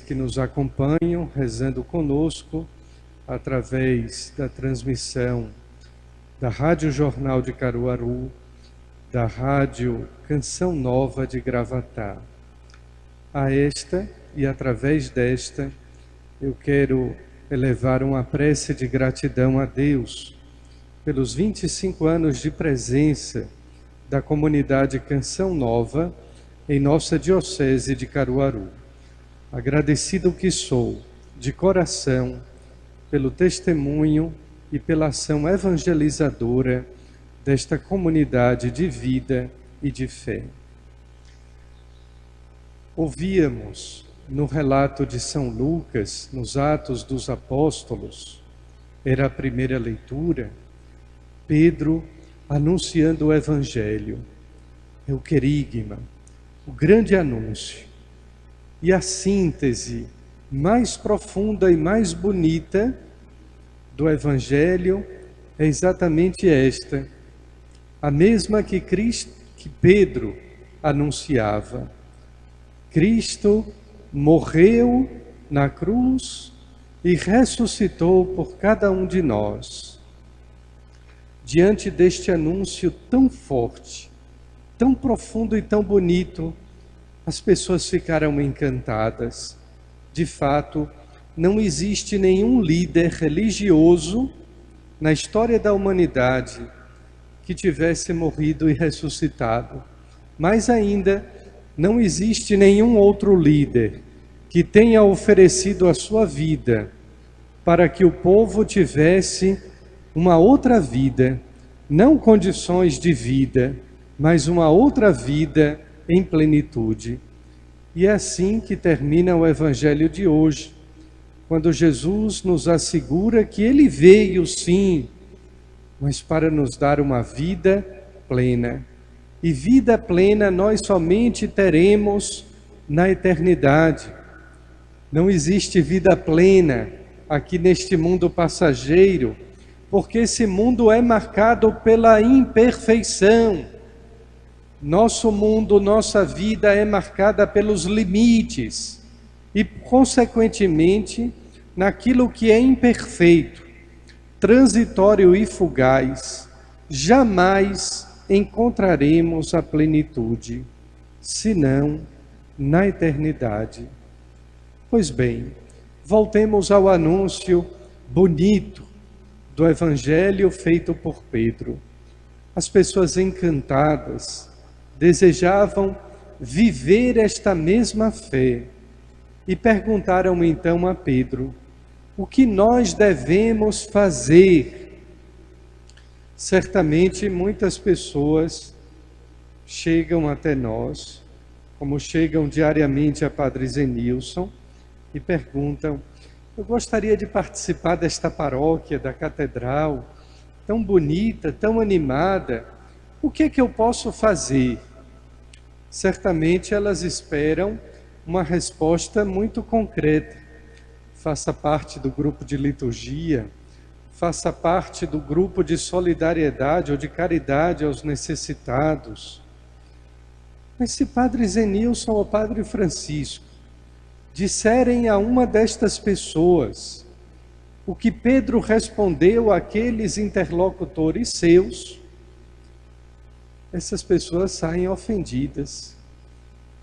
que nos acompanham, rezando conosco, através da transmissão da Rádio Jornal de Caruaru, da Rádio Canção Nova de Gravatá. A esta e através desta, eu quero elevar uma prece de gratidão a Deus pelos 25 anos de presença da comunidade Canção Nova em nossa Diocese de Caruaru. Agradecido que sou, de coração, pelo testemunho e pela ação evangelizadora desta comunidade de vida e de fé. Ouvíamos no relato de São Lucas, nos Atos dos Apóstolos, era a primeira leitura, Pedro anunciando o Evangelho, é o querigma, o grande anúncio. E a síntese mais profunda e mais bonita do Evangelho é exatamente esta, a mesma que Pedro anunciava. Cristo morreu na cruz e ressuscitou por cada um de nós. Diante deste anúncio tão forte, tão profundo e tão bonito, as pessoas ficaram encantadas. De fato, não existe nenhum líder religioso na história da humanidade que tivesse morrido e ressuscitado. Mais ainda, não existe nenhum outro líder que tenha oferecido a sua vida para que o povo tivesse uma outra vida, não condições de vida, mas uma outra vida em plenitude. E é assim que termina o Evangelho de hoje, quando Jesus nos assegura que Ele veio sim, mas para nos dar uma vida plena. E vida plena nós somente teremos na eternidade. Não existe vida plena aqui neste mundo passageiro, porque esse mundo é marcado pela imperfeição. Nosso mundo, nossa vida é marcada pelos limites e, consequentemente, naquilo que é imperfeito, transitório e fugaz, jamais encontraremos a plenitude, senão na eternidade. Pois bem, voltemos ao anúncio bonito do Evangelho feito por Pedro. As pessoas encantadas desejavam viver esta mesma fé e perguntaram então a Pedro: o que nós devemos fazer? Certamente muitas pessoas chegam até nós, como chegam diariamente a Padre Zenilson, e perguntam: eu gostaria de participar desta paróquia, da catedral, tão bonita, tão animada, o que é que eu posso fazer? Certamente elas esperam uma resposta muito concreta. Faça parte do grupo de liturgia, faça parte do grupo de solidariedade ou de caridade aos necessitados. Mas se Padre Zenilson ou Padre Francisco disserem a uma destas pessoas o que Pedro respondeu àqueles interlocutores seus, essas pessoas saem ofendidas.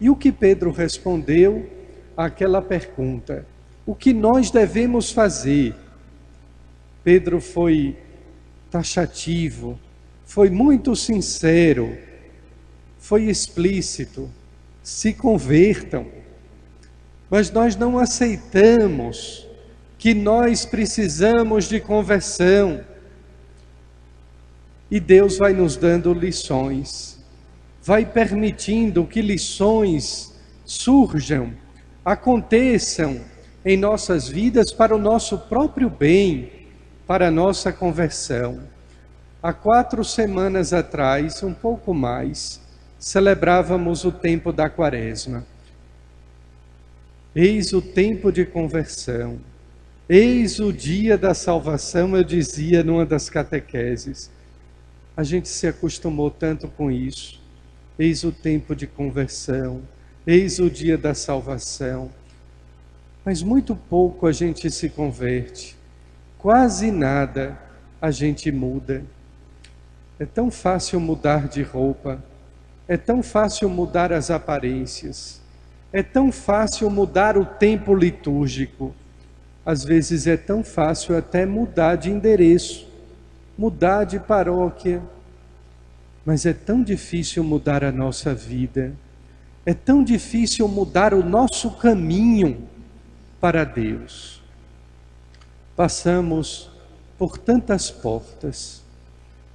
E o que Pedro respondeu àquela pergunta? O que nós devemos fazer? Pedro foi taxativo, foi muito sincero, foi explícito: se convertam. Mas nós não aceitamos que nós precisamos de conversão. E Deus vai nos dando lições, vai permitindo que lições surjam, aconteçam em nossas vidas para o nosso próprio bem, para a nossa conversão. Há 4 semanas atrás, um pouco mais, celebrávamos o tempo da Quaresma. Eis o tempo de conversão, eis o dia da salvação, eu dizia numa das catequeses. A gente se acostumou tanto com isso. Eis o tempo de conversão, eis o dia da salvação. mas muito pouco a gente se converte, quase nada a gente muda. É tão fácil mudar de roupa, é tão fácil mudar as aparências, é tão fácil mudar o tempo litúrgico. Às vezes é tão fácil até mudar de endereço, mudar de paróquia, mas é tão difícil mudar a nossa vida, é tão difícil mudar o nosso caminho para Deus. Passamos por tantas portas,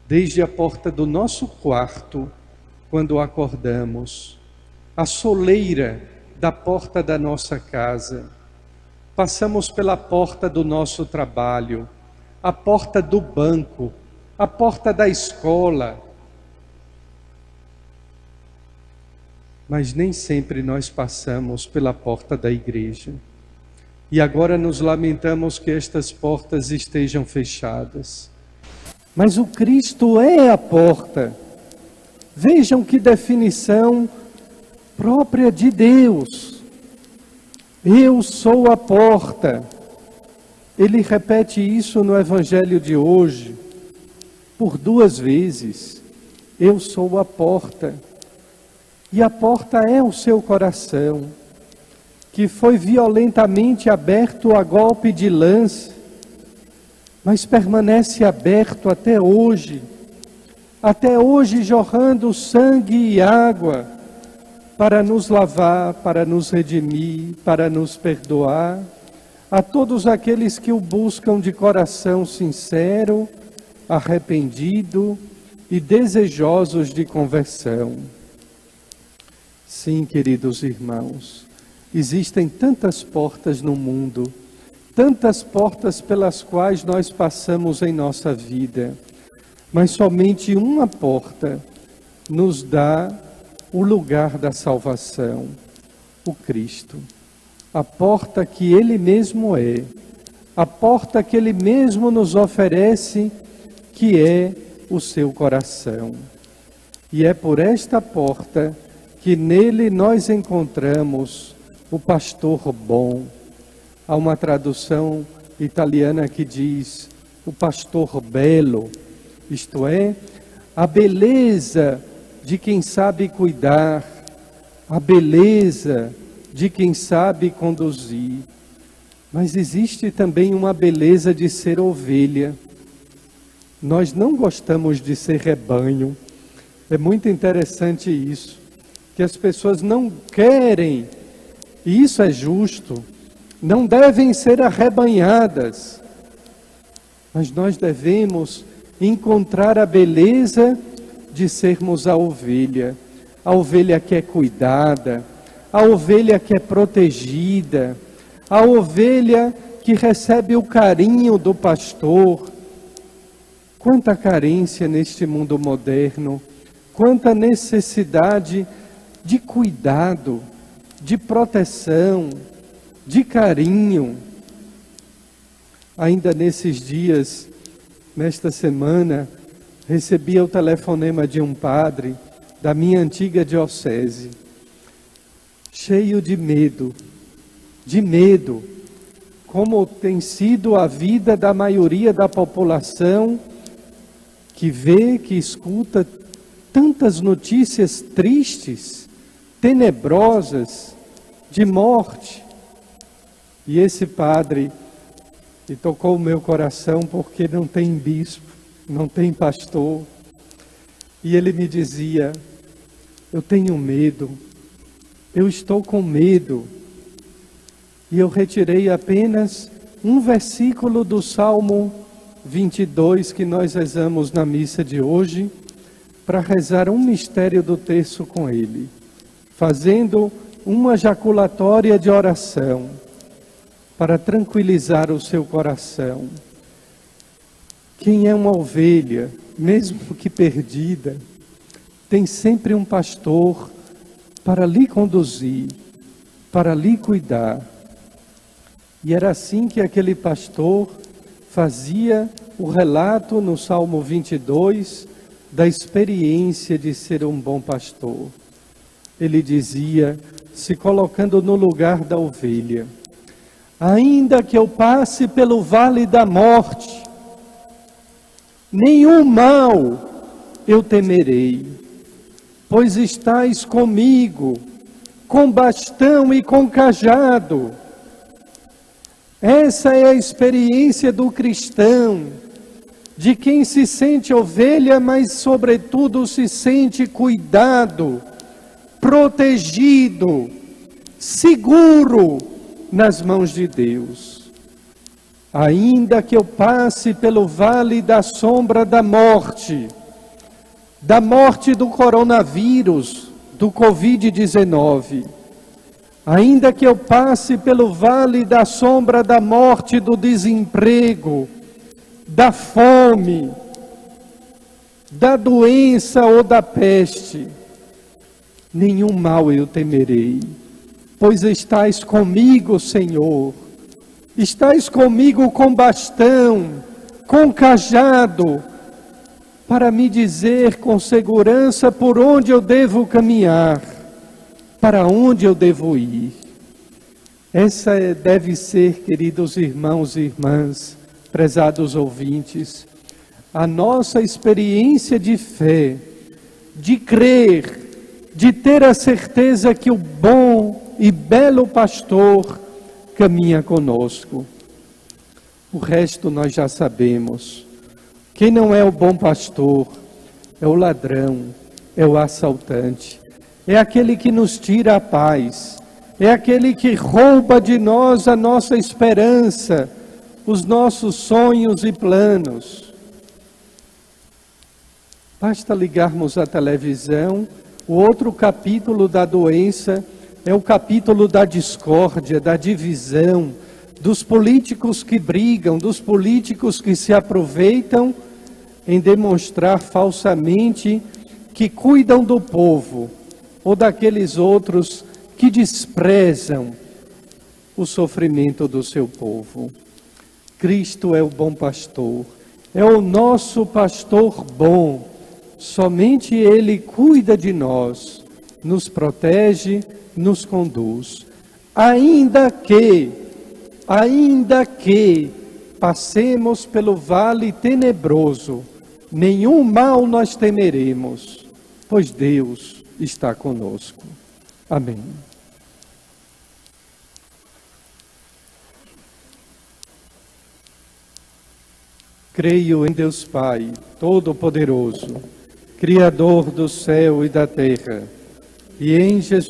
desde a porta do nosso quarto, quando acordamos, a soleira da porta da nossa casa, passamos pela porta do nosso trabalho, a porta do banco, a porta da escola. Mas nem sempre nós passamos pela porta da igreja. E agora nos lamentamos que estas portas estejam fechadas. Mas o Cristo é a porta. Vejam que definição própria de Deus. Eu sou a porta. Ele repete isso no Evangelho de hoje, por 2 vezes. Eu sou a porta. E a porta é o seu coração, que foi violentamente aberto a golpe de lança, mas permanece aberto até hoje jorrando sangue e água, para nos lavar, para nos redimir, para nos perdoar, a todos aqueles que o buscam de coração sincero, arrependido e desejosos de conversão. Sim, queridos irmãos, existem tantas portas no mundo, tantas portas pelas quais nós passamos em nossa vida, mas somente uma porta nos dá o lugar da salvação, o Cristo. A porta que Ele mesmo é, a porta que Ele mesmo nos oferece, que é o seu coração. E é por esta porta que nele nós encontramos o pastor bom. Há uma tradução italiana que diz o pastor belo, isto é, a beleza de quem sabe cuidar, a beleza de quem sabe conduzir. Mas existe também uma beleza de ser ovelha. Nós não gostamos de ser rebanho. É muito interessante isso, que as pessoas não querem, e isso é justo, não devem ser arrebanhadas. Mas nós devemos encontrar a beleza de sermos a ovelha que é cuidada, a ovelha que é protegida, a ovelha que recebe o carinho do pastor. Quanta carência neste mundo moderno, quanta necessidade de cuidado, de proteção, de carinho. Ainda nesses dias, nesta semana, recebi o telefonema de um padre da minha antiga diocese, cheio de medo, como tem sido a vida da maioria da população, que vê, que escuta tantas notícias tristes, tenebrosas, de morte. E esse padre, e tocou o meu coração porque não tem bispo, não tem pastor, e ele me dizia: eu tenho medo, eu estou com medo. E eu retirei apenas um versículo do Salmo 22 que nós rezamos na missa de hoje, para rezar um mistério do terço com ele, fazendo uma jaculatória de oração, para tranquilizar o seu coração. Quem é uma ovelha, mesmo que perdida, tem sempre um pastor para lhe conduzir, para lhe cuidar. E era assim que aquele pastor fazia o relato no Salmo 22 da experiência de ser um bom pastor. Ele dizia, se colocando no lugar da ovelha: Ainda que eu passe pelo vale da morte, nenhum mal eu temerei, pois estais comigo, com bastão e com cajado. Essa é a experiência do cristão, de quem se sente ovelha, mas sobretudo se sente cuidado, protegido, seguro nas mãos de Deus. Ainda que eu passe pelo vale da sombra da morte do coronavírus, do Covid-19, ainda que eu passe pelo vale da sombra da morte, do desemprego, da fome, da doença ou da peste, nenhum mal eu temerei, pois estais comigo, Senhor. Estais comigo com bastão, com cajado, para me dizer com segurança por onde eu devo caminhar, para onde eu devo ir. Essa deve ser, queridos irmãos e irmãs, prezados ouvintes, a nossa experiência de fé, de crer, de ter a certeza que o bom e belo pastor caminha conosco. O resto nós já sabemos. Quem não é o bom pastor é o ladrão, é o assaltante, é aquele que nos tira a paz, é aquele que rouba de nós a nossa esperança, os nossos sonhos e planos. Basta ligarmos a televisão, o outro capítulo da doença é o capítulo da discórdia, da divisão, dos políticos que brigam, dos políticos que se aproveitam em demonstrar falsamente que cuidam do povo, ou daqueles outros que desprezam o sofrimento do seu povo. Cristo é o bom pastor, é o nosso pastor bom, somente Ele cuida de nós, nos protege, nos conduz. Ainda que passemos pelo vale tenebroso, nenhum mal nós temeremos, pois Deus está conosco. Amém. Creio em Deus Pai, Todo-Poderoso, Criador do céu e da terra, e em Jesus